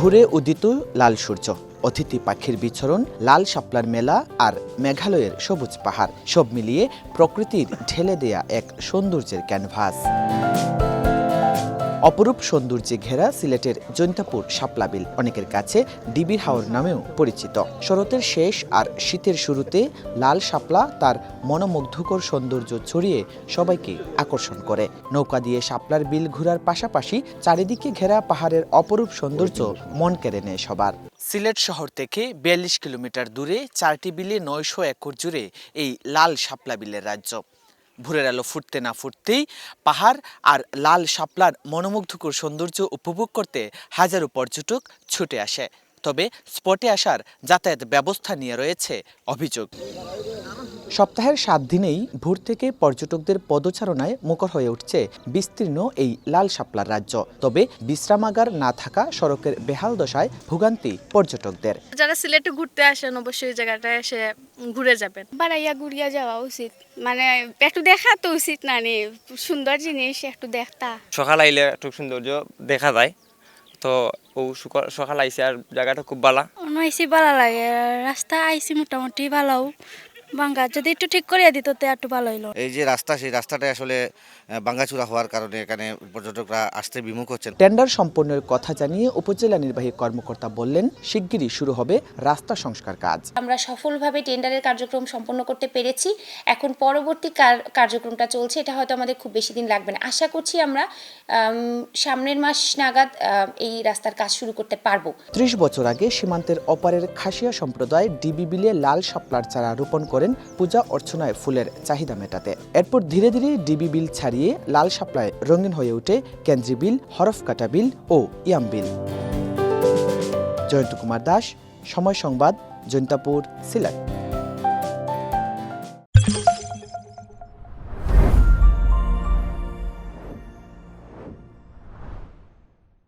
ভোরে উদিত লাল সূর্য, অতিথি পাখির বিচরণ, লাল শাপলার মেলা আর মেঘালয়ের সবুজ পাহাড় সব মিলিয়ে প্রকৃতির ঢেলে দেয়া এক সৌন্দর্যের ক্যানভাস। অপরূপ সৌন্দর্যে ঘেরা সিলেটের জৈন্তাপুর শাপলা বিল অনেকের কাছে ডিবির হাওর নামেও পরিচিত। শরতের শেষ আর শীতের শুরুতে লাল শাপলা তার মনোমুগ্ধকর সৌন্দর্য ছড়িয়ে সবাইকে আকর্ষণ করে। নৌকা দিয়ে শাপলার বিল ঘোরার পাশাপাশি চারিদিকে ঘেরা পাহাড়ের অপরূপ সৌন্দর্য মন কেড়ে নেয় সবার। সিলেট শহর থেকে ৪২ কিলোমিটার দূরে ৪টি বিলে ৯০০ একর জুড়ে এই লাল শাপলা বিলের রাজ্য। ভোরের আলো ফুটতে না ফুটতেই পাহাড় আর লাল শাপলার মনোমুগ্ধকর সৌন্দর্য উপভোগ করতে হাজারো পর্যটক ছুটে আসে। তবে স্পটে আসার যাতায়াত ব্যবস্থা নিয়ে রয়েছে অভিযোগ। সপ্তাহের ৭ দিনেই ভোর থেকে পর্যটকদের পদচারণায় মুখর হয়ে উঠছে বিস্তীর্ণ এই লাল শাপলার রাজ্য। তবে বিশ্রামাগার না থাকা সড়কের বেহাল দশায় ভোগান্তি পর্যটকদের। যারা সিলেটে ঘুরতে আসেন অবশ্যই জায়গাটায় এসে ঘুরে যাবেন। বাড়াইয়া ঘুরিয়া যাওয়া উচিত, মানে একটু দেখা তো উচিত না, সুন্দর জিনিস একটু দেখতা। সকাল আইলে একটু সৌন্দর্য দেখা যায়, তো ও সকাল আইসে আর জায়গাটা খুব ভালো। আইসি ভালো লাগে, রাস্তা আইসি মোটামুটি ভালো, বাঙ্গা যদি একটু ঠিক করিয়া দিত তো একটু ভালো হইলো। এই যে রাস্তা, সেই রাস্তাটা আসলে ভাঙাচুরা হওয়ার কারণে এখানে পর্যটকরা আসতে বিমুখ হচ্ছেন। টেন্ডার সম্পন্নের কথা জানিয়ে উপজেলা নির্বাহী কর্মকর্তা বললেন, শিগগিরই শুরু হবে রাস্তা সংস্কার কাজ। আমরা সফলভাবে টেন্ডারের কার্যক্রম সম্পন্ন করতে পেরেছি। এখন পরবর্তী কার্যক্রমটা চলছে, এটা হয়তো আমাদের খুব বেশি দিন লাগবে না। আশা করছি আমরা সামনের মাস নাগাদ এই রাস্তার কাজ শুরু করতে পারবো। ৩০ বছর আগে সীমান্তের অপারের খাসিয়া সম্প্রদায় ডিবি বিলে লাল শাপলার চারা রোপণ করেন পূজা অর্চনায় ফুলের চাহিদা মেটাতে। এরপর ধীরে ধীরে ডিবি বিল ছাড়িয়ে লাল শাপলায় রঙিন হয়ে ওঠে কেন্দ্রি বিল, হরফকাটা বিল ও ইয়াম বিল। জয়ন্ত কুমার দাস, সময় সংবাদ, জৈন্তাপুর, সিলেট।